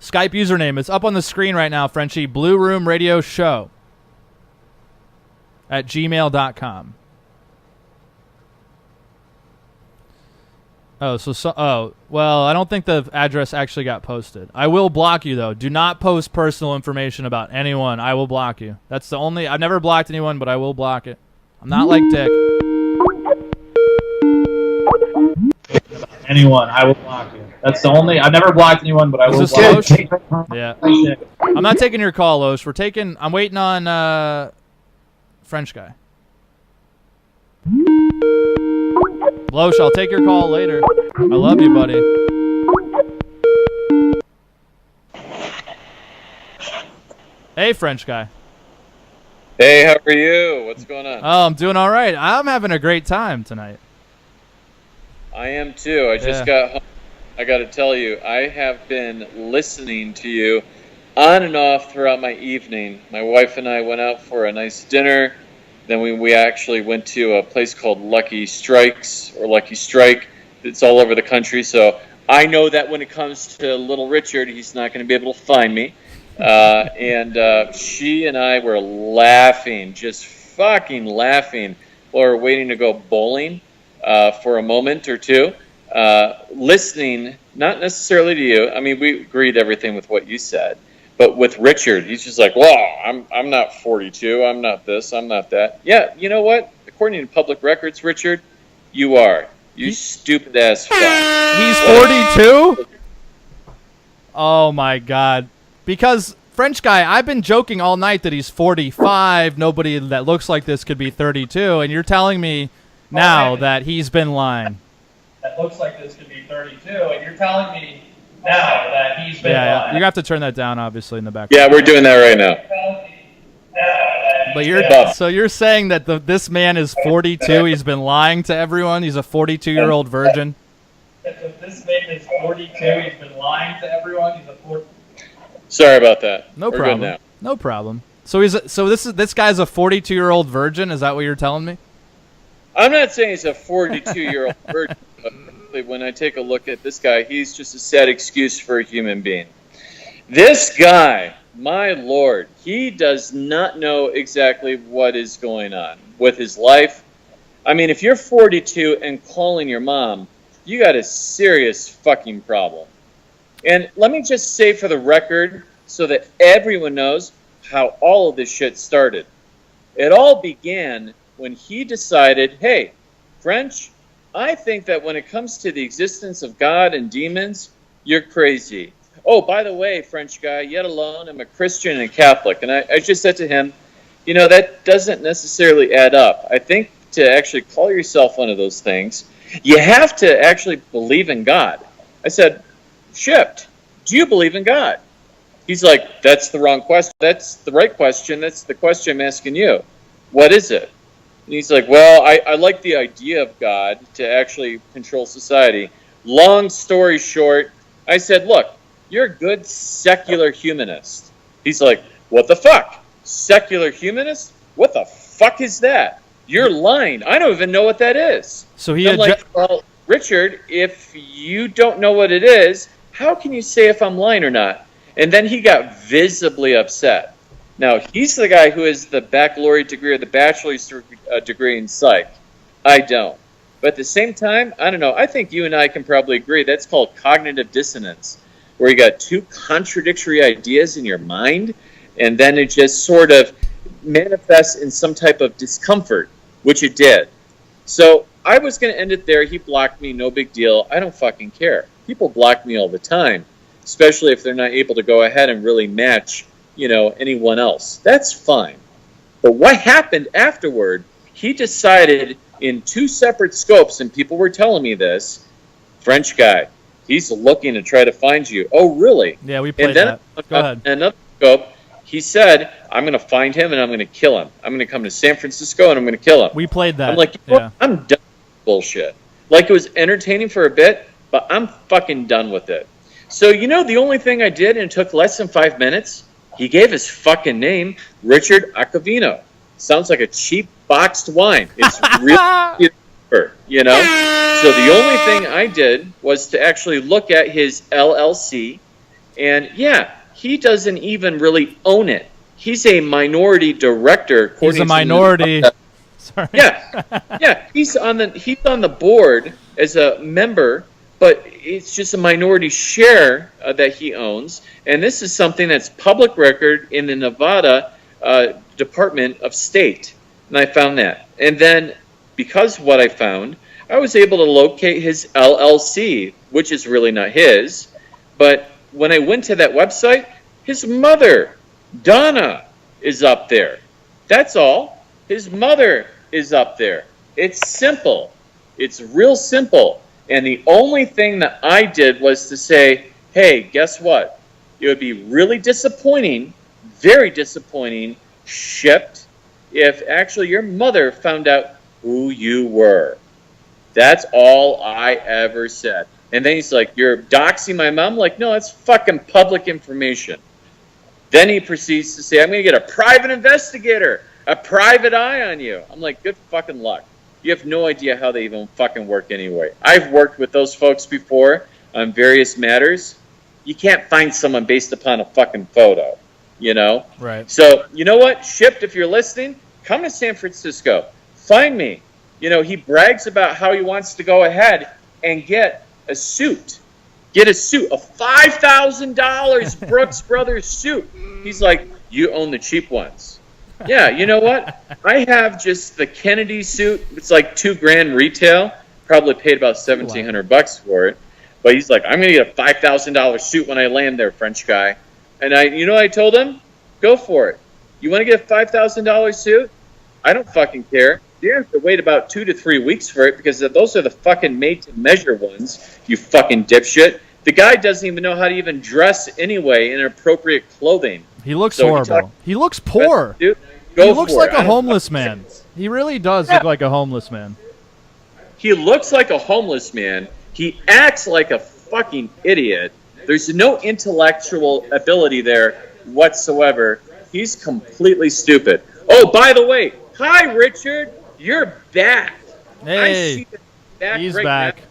Skype username. It's up on the screen right now, Frenchie. BlueRoomRadio Show at gmail.com. Well, I don't think the address actually got posted. I will block you, though. Do not post personal information about anyone. I will block you. That's the only... I've never blocked anyone, but I will block it. I'm not like Dick. Anyone, I will block you. That's the only... I've never blocked anyone, but I will block you. Yeah. I'm not taking your call, Loesch. I'm waiting on French guy. Loesch, I'll take your call later. I love you, buddy. Hey, French guy. Hey, how are you? What's going on? Oh, I'm doing all right. I'm having a great time tonight. I am too. I just got home. I got to tell you, I have been listening to you on and off throughout my evening. My wife and I went out for a nice dinner. Then we actually went to a place called Lucky Strikes or Lucky Strike. It's all over the country. So I know that when it comes to little Richard, he's not going to be able to find me. And she and I were laughing, just fucking laughing while we were waiting to go bowling for a moment or two. Listening, not necessarily to you. I mean, we agreed everything with what you said. But with Richard, he's just like, well, I'm not 42. I'm not this. I'm not that. Yeah, you know what? According to public records, Richard, you are. You stupid ass fuck. He's 42? Oh, my God. Because, French guy, I've been joking all night that he's 45. Nobody that looks like this could be 32. And you're telling me now that he's been lying. That looks like this could be 32. And you're telling me now that he's been lying. You're going to have to turn that down, obviously, in the background. Yeah, we're doing that right now. But you're saying that this man is 42. He's been lying to everyone. He's a 42-year-old virgin. This man is 42. He's been lying to everyone. He's a 42. Sorry about that. No problem. No problem. So this guy's a 42-year-old virgin. Is that what you're telling me? I'm not saying he's a 42-year-old virgin. But when I take a look at this guy, he's just a sad excuse for a human being. This guy, my Lord, he does not know exactly what is going on with his life. I mean, if you're 42 and calling your mom, you got a serious fucking problem. And let me just say for the record, so that everyone knows how all of this shit started. It all began when he decided, hey, French, I think that when it comes to the existence of God and demons, you're crazy. Oh, by the way, French guy, yet alone, I'm a Christian and a Catholic. And I just said to him, you know, that doesn't necessarily add up. I think to actually call yourself one of those things, you have to actually believe in God. I said, Shipped, do you believe in God? He's like, that's the wrong question. That's the right question. That's the question I'm asking you. What is it? And he's like, well, I like the idea of God to actually control society. Long story short, I said, look, you're a good secular humanist. He's like, what the fuck? Secular humanist? What the fuck is that? You're lying. I don't even know what that is. So I'm like, well, Richard, if you don't know what it is, how can you say if I'm lying or not? And then he got visibly upset. Now, he's the guy who has the baccalaureate degree or the bachelor's degree in psych. I don't. But at the same time, I don't know. I think you and I can probably agree that's called cognitive dissonance, where you got two contradictory ideas in your mind, and then it just sort of manifests in some type of discomfort, which it did. So I was going to end it there. He blocked me. No big deal. I don't fucking care. People block me all the time, especially if they're not able to go ahead and really match, you know, anyone else. That's fine. But what happened afterward, he decided in two separate scopes, and people were telling me this, French guy, he's looking to try to find you. Oh, really? Yeah, we played that. Go ahead. Another scope, he said, I'm going to find him and I'm going to kill him. I'm going to come to San Francisco and I'm going to kill him. We played that. I'm like, you know what? I'm done with bullshit. Like, it was entertaining for a bit, but I'm fucking done with it. So, you know, the only thing I did, and it took less than 5 minutes, he gave his fucking name, Richard Acavino. Sounds like a cheap boxed wine. It's really cheaper, you know? So the only thing I did was to actually look at his LLC, And yeah, he doesn't even really own it. He's a minority director. He's a minority. Sorry. Yeah. He's on the board as a member, but it's just a minority share that he owns. And this is something that's public record in the Nevada Department of State. And I found that. And then because of what I found, I was able to locate his LLC, which is really not his. But when I went to that website, his mother, Donna, is up there. That's all. His mother is up there. It's simple. It's real simple. And the only thing that I did was to say, hey, guess what? It would be really disappointing, very disappointing, shipped, if actually your mother found out who you were. That's all I ever said. And then he's like, you're doxing my mom? I'm like, no, that's fucking public information. Then he proceeds to say, I'm going to get a private investigator, a private eye on you. I'm like, good fucking luck. You have no idea how they even fucking work anyway. I've worked with those folks before on various matters. You can't find someone based upon a fucking photo, you know? Right. So, you know what? Shipped, if you're listening, come to San Francisco. Find me. You know, he brags about how he wants to go ahead and get a suit. Get a suit. A $5,000 Brooks Brothers suit. He's like, you own the cheap ones. Yeah, you know what? I have just the Kennedy suit. It's like $2,000 retail. Probably paid about $1,700 for it. But he's like, I'm going to get a $5,000 suit when I land there, French guy. And you know what I told him? Go for it. You want to get a $5,000 suit? I don't fucking care. You have to wait about 2 to 3 weeks for it because those are the fucking made-to-measure ones, you fucking dipshit. The guy doesn't even know how to even dress anyway in appropriate clothing. He looks horrible. He looks poor. Dude, he looks like a homeless man. He really does look like a homeless man. He looks like a homeless man. He acts like a fucking idiot. There's no intellectual ability there whatsoever. He's completely stupid. Oh, by the way, hi, Richard. You're back. Hey, I see that back he's right back. Now.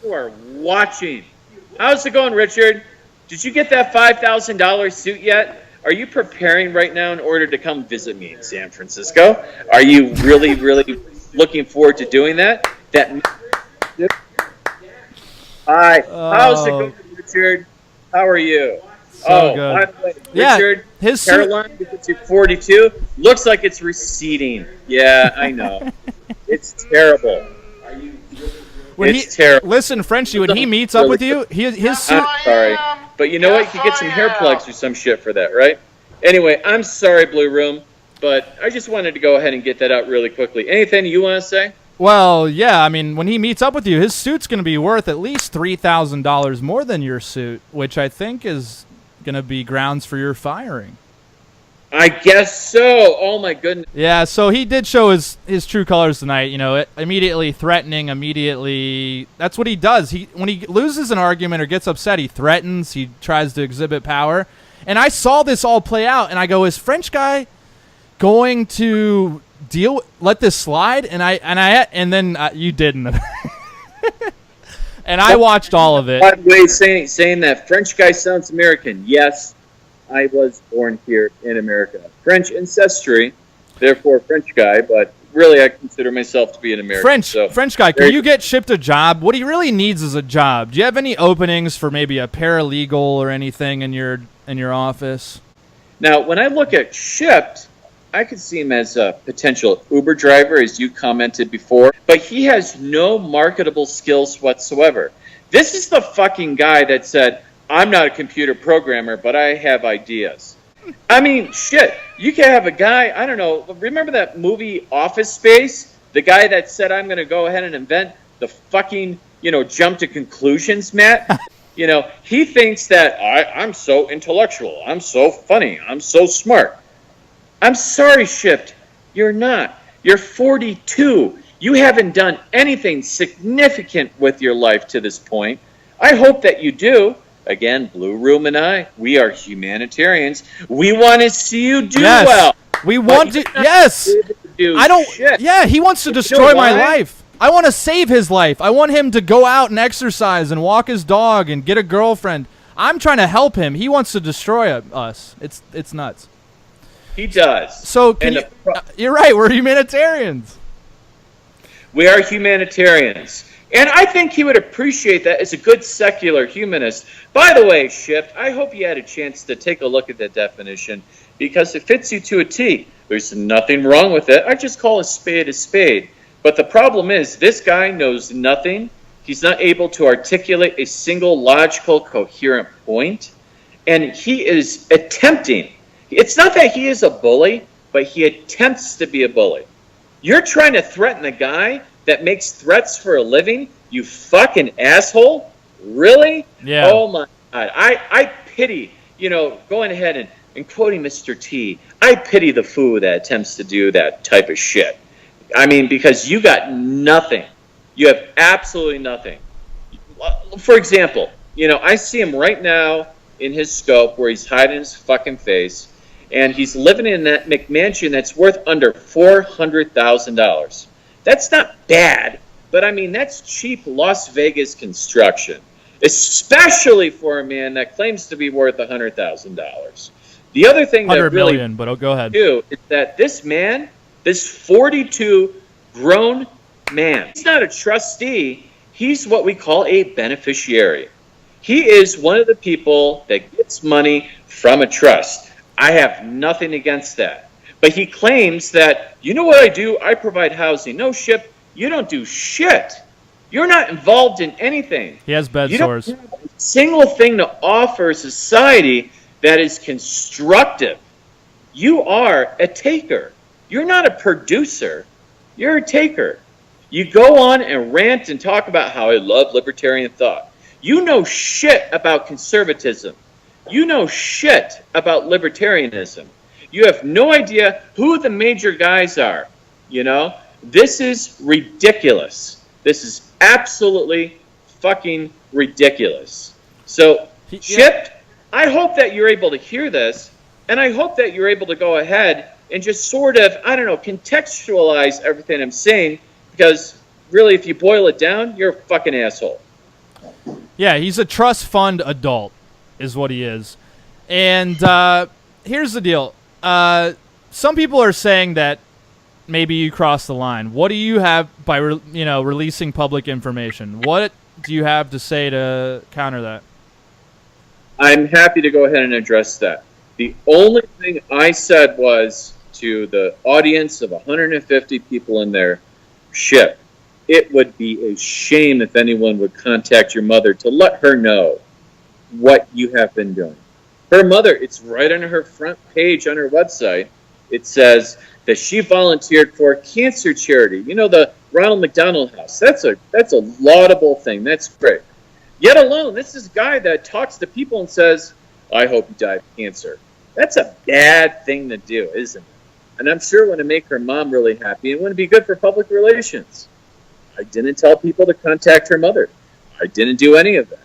You are watching. How's it going, Richard? Did you get that $5,000 suit yet? Are you preparing right now in order to come visit me in San Francisco? Are you really, really looking forward to doing that? Hi. How's it going, Richard? How are you? So good. By the way, Richard, yeah, his Caroline, 42, looks like it's receding. Yeah, I know. It's terrible. It's terrible. Listen, Frenchie, when he meets up with you, his suit. I'm sorry. But you know what? You get some hair plugs or some shit for that, right? Anyway, I'm sorry, Blue Room, but I just wanted to go ahead and get that out really quickly. Anything you want to say? Well, yeah, I mean, when he meets up with you, his suit's going to be worth at least $3,000 more than your suit, which I think is going to be grounds for your firing. I guess so. Oh, my goodness. Yeah, so he did show his true colors tonight, you know, immediately threatening, that's what he does. When he loses an argument or gets upset, he threatens, he tries to exhibit power. And I saw this all play out, and I go, is French guy going to let this slide? And then you didn't. And I watched all of it. By the way, saying that French guy sounds American. Yes, I was born here in America. French ancestry, therefore French guy, but really I consider myself to be an American. French guy, can you get shipped a job? What he really needs is a job. Do you have any openings for maybe a paralegal or anything in your office? Now, when I look at shipped, I could see him as a potential Uber driver, as you commented before, but he has no marketable skills whatsoever. This is the fucking guy that said, I'm not a computer programmer, but I have ideas. I mean, shit, you can have a guy, I don't know, remember that movie Office Space? The guy that said, I'm going to go ahead and invent the fucking, jump to conclusions, Matt? He thinks that I'm so intellectual, I'm so funny, I'm so smart. I'm sorry, Shipped, you're not. You're 42. You haven't done anything significant with your life to this point. I hope that you do. Again, Blue Room and I, we are humanitarians. We want to see you do well. We want to. Yes. I don't. Shit. Yeah, he wants to destroy my life. I want to save his life. I want him to go out and exercise and walk his dog and get a girlfriend. I'm trying to help him. He wants to destroy us. It's nuts. He does. So you're right. We're humanitarians. We are humanitarians. And I think he would appreciate that as a good secular humanist. By the way, Shipped, I hope you had a chance to take a look at that definition because it fits you to a T. There's nothing wrong with it. I just call a spade a spade. But the problem is this guy knows nothing. He's not able to articulate a single logical, coherent point. And he is attempting. It's not that he is a bully, but he attempts to be a bully. You're trying to threaten a guy that makes threats for a living? You fucking asshole? Really? Yeah. Oh my God. I pity, going ahead and quoting Mr. T, I pity the fool that attempts to do that type of shit. I mean, because you got nothing. You have absolutely nothing. For example, I see him right now in his scope where he's hiding his fucking face, and he's living in that McMansion that's worth under $400,000. That's not bad, but I mean, that's cheap Las Vegas construction, especially for a man that claims to be worth $100,000. The other thing that really million, but go ahead. Is that this man, this 42 grown man, he's not a trustee. He's what we call a beneficiary. He is one of the people that gets money from a trust. I have nothing against that. But he claims that, you know what I do? I provide housing. No, Ship, you don't do shit. You're not involved in anything. He has bed You sores. don't have a single thing to offer society that is constructive. You are a taker. You're not a producer. You're a taker. You go on and rant and talk about how I love libertarian thought. You know shit about conservatism. You know shit about libertarianism. You have no idea who the major guys are. This is ridiculous. This is absolutely fucking ridiculous. So, Shipped, I hope that you're able to hear this, and I hope that you're able to go ahead and just sort of, contextualize everything I'm saying, because really, if you boil it down, you're a fucking asshole. Yeah, he's a trust fund adult, is what he is. And here's the deal. Some people are saying that maybe you crossed the line. What do you have by releasing public information? What do you have to say to counter that? I'm happy to go ahead and address that. The only thing I said was to the audience of 150 people in there, Ship, it would be a shame if anyone would contact your mother to let her know what you have been doing. Her mother, it's right on her front page on her website. It says that she volunteered for a cancer charity. The Ronald McDonald House. That's a laudable thing. That's great. Yet alone, this is a guy that talks to people and says, I hope you die of cancer. That's a bad thing to do, isn't it? And I'm sure it would make her mom really happy and wouldn't be good for public relations. I didn't tell people to contact her mother. I didn't do any of that.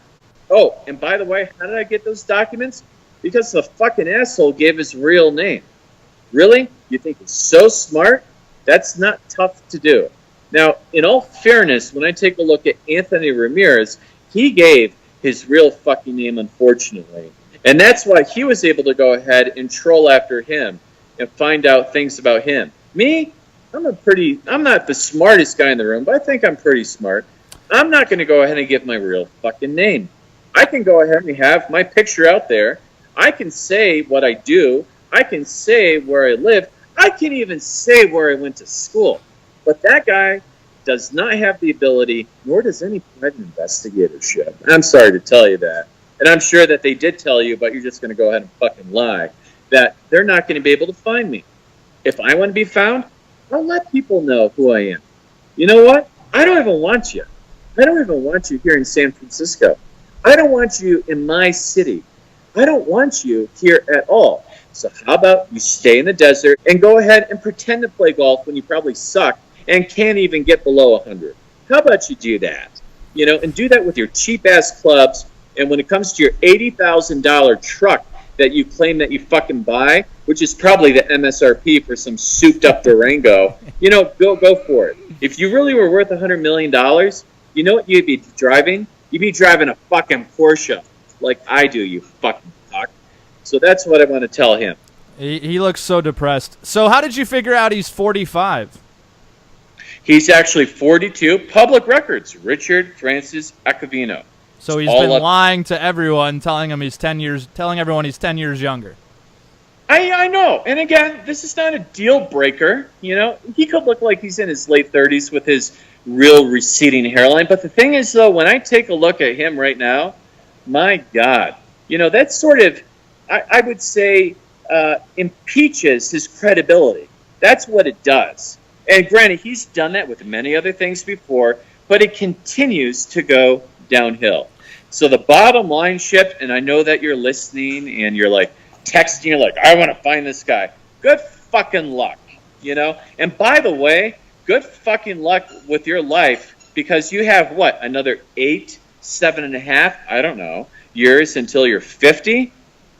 Oh, and by the way, how did I get those documents? Because the fucking asshole gave his real name. Really? You think it's so smart? That's not tough to do. Now, in all fairness, when I take a look at Anthony Ramirez, he gave his real fucking name, unfortunately. And that's why he was able to go ahead and troll after him and find out things about him. Me? I'm not the smartest guy in the room, but I think I'm pretty smart. I'm not going to go ahead and give my real fucking name. I can go ahead and have my picture out there. I can say what I do. I can say where I live. I can even say where I went to school. But that guy does not have the ability, nor does any private investigatorship. I'm sorry to tell you that. And I'm sure that they did tell you, but you're just going to go ahead and fucking lie, that they're not going to be able to find me. If I want to be found, I'll let people know who I am. You know what? I don't even want you. I don't even want you here in San Francisco. I don't want you in my city. I don't want you here at all. So how about you stay in the desert and go ahead and pretend to play golf when you probably suck and can't even get below 100. How about you do that? And do that with your cheap-ass clubs. And when it comes to your $80,000 truck that you claim that you fucking buy, which is probably the MSRP for some souped-up Durango, go for it. If you really were worth $100 million, you know what you'd be driving? You'd be driving a fucking Porsche. like I do, you fucking fuck. So that's what I want to tell him. He looks so depressed. So how did you figure out he's 45? He's actually 42. Public records. Richard Francis Acavino. So he's been lying to everyone, telling everyone he's 10 years younger. I know. And again, this is not a deal breaker. You know, he could look like he's in his late 30s with his real receding hairline. But the thing is, though, when I take a look at him right now, my God, you know, that sort of, I would say, impeaches his credibility. That's what it does. And granted, he's done that with many other things before, but it continues to go downhill. So the bottom line, Ship, and I know that you're listening and you're like texting, you're like, I want to find this guy. Good fucking luck, you know? And by the way, good fucking luck with your life, because you have, what, another 8, 7.5, I don't know, years until you're 50,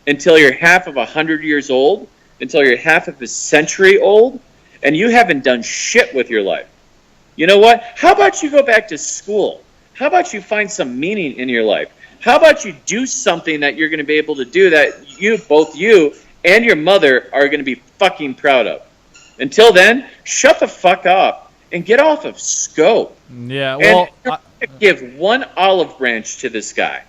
until you're half of 100 years old, until you're half of a century old, and you haven't done shit with your life. You know what? How about you go back to school? How about you find some meaning in your life? How about you do something that you're going to be able to do that both you and your mother are going to be fucking proud of? Until then, shut the fuck up and get off of scope. Yeah, well, and give one olive branch to this guy.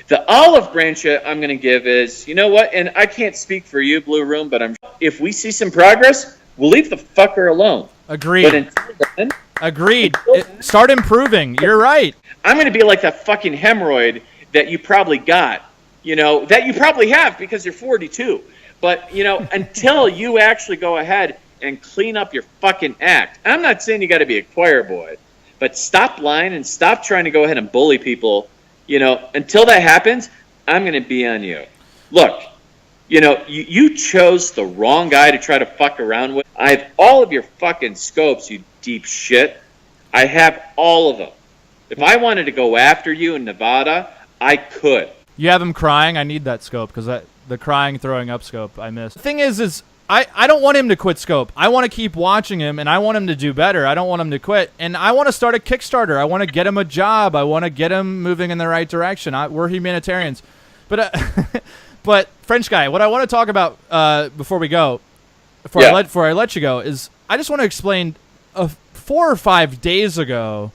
The olive branch I'm going to give is, you know what? And I can't speak for you, Blue Room, but if we see some progress, we'll leave the fucker alone. Agreed. But until then, Agreed. Start improving. You're right. I'm going to be like that fucking hemorrhoid that you probably got, you know, that you probably have because you're 42. But, you know, until you actually go ahead and clean up your fucking act. I'm not saying you got to be a choir boy, but stop lying and stop trying to go ahead and bully people. You know, until that happens, I'm going to be on you. Look, you know, you chose the wrong guy to try to fuck around with. I have all of your fucking scopes, you deep shit. I have all of them. If I wanted to go after you in Nevada, I could. You have him crying? I need that scope because the crying, throwing up scope I missed. The thing is I don't want him to quit scope. I want to keep watching him, and I want him to do better. I don't want him to quit. And I want to start a Kickstarter. I want to get him a job. I want to get him moving in the right direction. We're humanitarians. But but French guy, what I want to talk about before we go, before I let you go, is I just want to explain 4 or 5 days ago,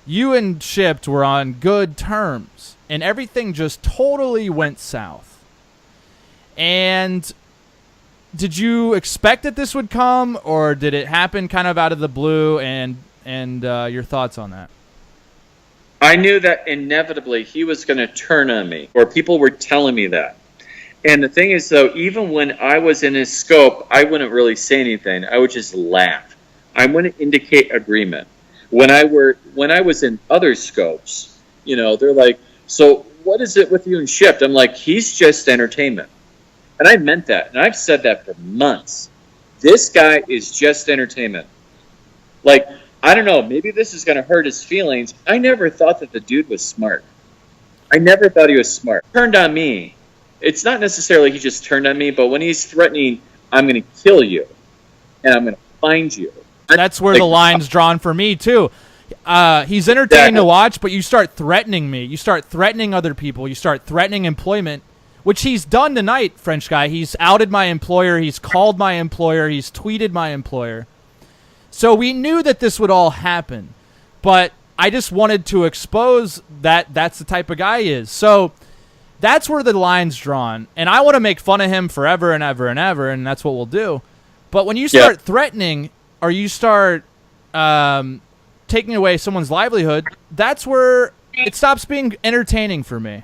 you and Shipped were on good terms, and everything just totally went south. And did you expect that this would come, or did it happen kind of out of the blue? And your thoughts on that? I knew that inevitably he was going to turn on me, or people were telling me that. And the thing is, though, even when I was in his scope, I wouldn't really say anything. I would just laugh. I wouldn't indicate agreement. When I was in other scopes, you know, they're like, so what is it with you and Shipped? I'm like, he's just entertainment. And I meant that, and I've said that for months. This guy is just entertainment. Like, I don't know, maybe this is going to hurt his feelings. I never thought that the dude was smart. I never thought he was smart. Turned on me. It's not necessarily he just turned on me, but when he's threatening, I'm going to kill you, and I'm going to find you. That's where the line's drawn for me, too. He's entertaining to watch, but you start threatening me. You start threatening other people. You start threatening employment, which he's done tonight, French guy. He's outed my employer. He's called my employer. He's tweeted my employer. So we knew that this would all happen, but I just wanted to expose that that's the type of guy he is. So that's where the line's drawn, and I want to make fun of him forever and ever and ever, and that's what we'll do. But when you start threatening or you start taking away someone's livelihood, that's where it stops being entertaining for me.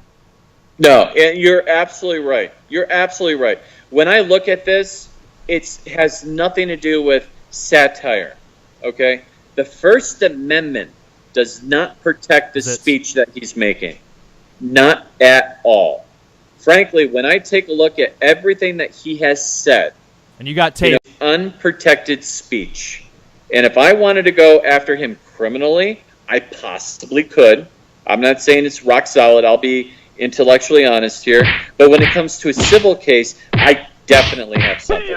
No, and you're absolutely right. You're absolutely right. When I look at this, it has nothing to do with satire, okay? The First Amendment does not protect the speech that he's making. Not at all. Frankly, when I take a look at everything that he has said, and you got taped, unprotected speech. And if I wanted to go after him criminally, I possibly could. I'm not saying it's rock solid. I'll be intellectually honest here. But when it comes to a civil case, I definitely have something.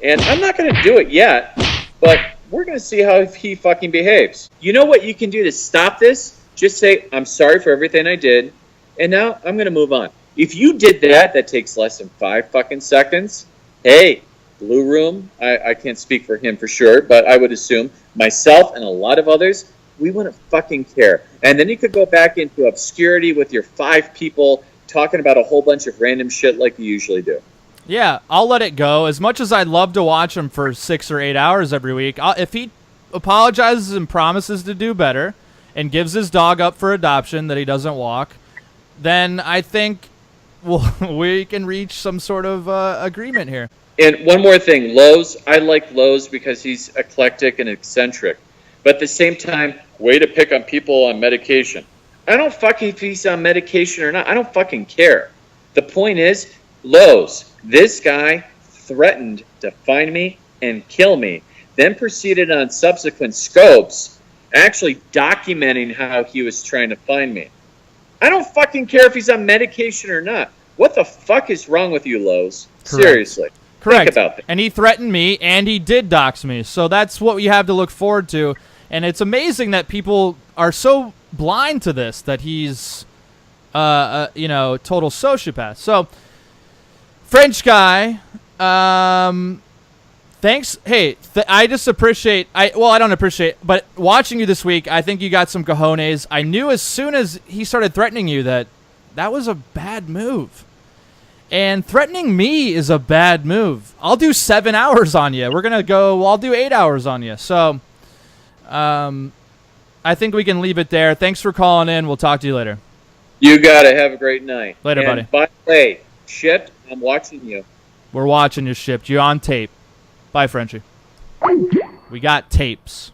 And I'm not going to do it yet, but we're going to see how he fucking behaves. You know what you can do to stop this? Just say, I'm sorry for everything I did, and now I'm going to move on. If you did that, that takes less than 5 fucking seconds. Hey, Blue Room, I can't speak for him for sure, but I would assume myself and a lot of others, we wouldn't fucking care. And then you could go back into obscurity with your 5 people talking about a whole bunch of random shit like you usually do. Yeah, I'll let it go. As much as I'd love to watch him for 6 or 8 hours every week, if he apologizes and promises to do better and gives his dog up for adoption that he doesn't walk, then I think we can reach some sort of agreement here. And one more thing, Lowe's, I like Lowe's because he's eclectic and eccentric. But at the same time, way to pick on people on medication. I don't fucking if he's on medication or not. I don't fucking care. The point is, Lowe's, this guy threatened to find me and kill me, then proceeded on subsequent scopes, actually documenting how he was trying to find me. I don't fucking care if he's on medication or not. What the fuck is wrong with you, Lowe's? Correct. Seriously. Correct. Think about that. And he threatened me, and he did dox me. So that's what we have to look forward to. And it's amazing that people are so blind to this, that he's, total sociopath. So, French guy, thanks. Hey, I just appreciate, I don't appreciate, but watching you this week, I think you got some cojones. I knew as soon as he started threatening you that was a bad move. And threatening me is a bad move. I'll do 7 hours on you. I'll do 8 hours on you. So, I think we can leave it there. Thanks for calling in. We'll talk to you later. You got it. Have a great night. Later, and buddy. By the way, shit, I'm watching you. We're watching you, Shipped. You're on tape. Bye, Frenchie. We got tapes.